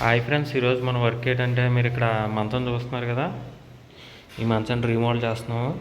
Hi friends, ఈరోజు మన work ఏంటంటే మీరు ఇక్కడ మంచం చూస్తున్నారు కదా, ఈ మంచాన్ని రీమోడల్ చేస్తున్నాము.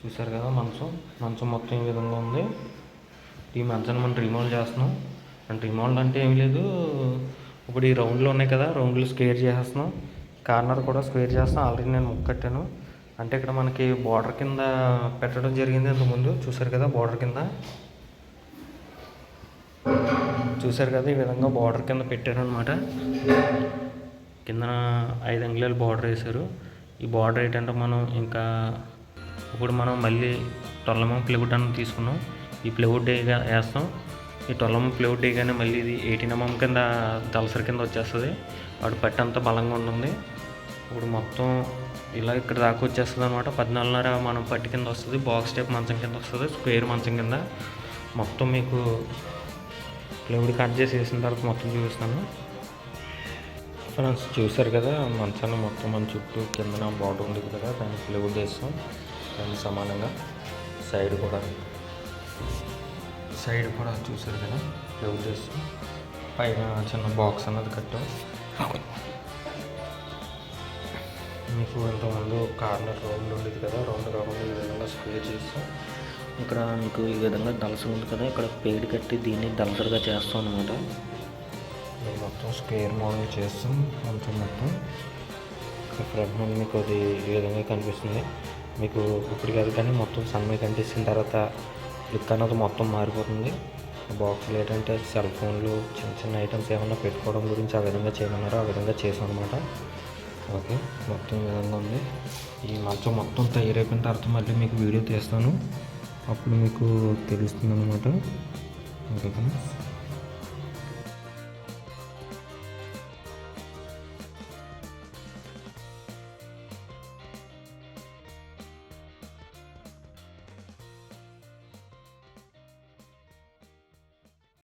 చూసారు కదా, మంచం మొత్తం ఈ విధంగా ఉంది. ఈ మంచాన్ని మనం రీమోడల్ చేస్తున్నాం. అంటే రీమోడల్ అంటే ఏమీ లేదు, ఇప్పుడు ఈ రౌండ్లు ఉన్నాయి కదా, రౌండ్లు స్క్వేర్ చేసేస్తున్నాం. కార్నర్ కూడా స్క్వేర్ చేస్తాం. ఆల్రెడీ నేను ముక్క కట్టాను. అంటే ఇక్కడ మనకి బార్డర్ కింద పెట్టడం జరిగింది ఇంతకుముందు. చూసారు కదా, బార్డర్ కింద చూసారు కదా, ఈ విధంగా బార్డర్ కింద పెట్టారు అనమాట. కింద 5 అంగుళాలు బార్డర్ వేశారు. ఈ బార్డర్ ఏంటంటే మనం ఇంకా ఇప్పుడు మనం మళ్ళీ 12 mm ప్లైవుడ్ అని తీసుకున్నాం. ఈ ప్లైవుడ్ వేస్తాం. ఈ 12 mm ప్లైవుడ్ వేయగానే మళ్ళీ ఇది 18 mm కింద దళసరి కింద వచ్చేస్తుంది. వాడు పట్టి అంతా బలంగా ఉంటుంది. ఇప్పుడు మొత్తం ఇలా ఇక్కడ దాకా వచ్చేస్తుంది అనమాట. 14.5 మనం పట్టి కింద వస్తుంది. బాక్స్ టైప్ మంచం కింద వస్తుంది, స్క్వేర్ మంచం కింద. మొత్తం మీకు ప్లైవుడ్ కట్ చేసి వేసిన తర్వాత మొత్తం చూపిస్తాను ఫ్రెండ్స్. చూసారు కదా, మంచాన్ని మొత్తం మన చుట్టూ కింద బార్డర్ ఉంది కదా, దాన్ని ప్లైవుడ్ వేస్తాం. దాన్ని సమానంగా సైడ్ కూడా చూసారు కదా, ప్లైవుడ్ వేస్తాం. పైన చిన్న బాక్స్ అన్నది కట్టాం. మీకు ఇంతకుముందు కార్నర్ రౌండ్ ఉండేది కదా, రౌండ్ కాకుండా ఈ విధంగా స్క్వేర్ చేస్తాం. ఇక్కడ మీకు ఈ విధంగా దళసరి ఉంది కదా, ఇక్కడ పేడ్ కట్టి దీన్ని దళసరిగా చేస్తాం అనమాట. మొత్తం స్క్వేర్ మోడల్ చేస్తాం. మొత్తం ఫ్రంట్ నుండి మీకు అది ఈ విధంగా కనిపిస్తుంది. మీకు ఇప్పుడు కాదు కానీ మొత్తం సన్మై కనిపిస్తున్న తర్వాత లుక్ అన్నది మొత్తం మారిపోతుంది. బాక్స్లో ఏంటంటే సెల్ ఫోన్లు, చిన్న ఐటమ్స్ ఏమన్నా పెట్టుకోవడం గురించి ఆ విధంగా చేయమన్నారో ఆ విధంగా చేసాం అనమాట. ఓకే, మొత్తం ఈ విధంగా ఉంది. ఈ మంచం మొత్తం తయారైపోయిన తర్వాత మళ్ళీ మీకు వీడియో తీస్తాను, అప్పుడు మీకు తెలుస్తుంది అనమాట. Okay friends.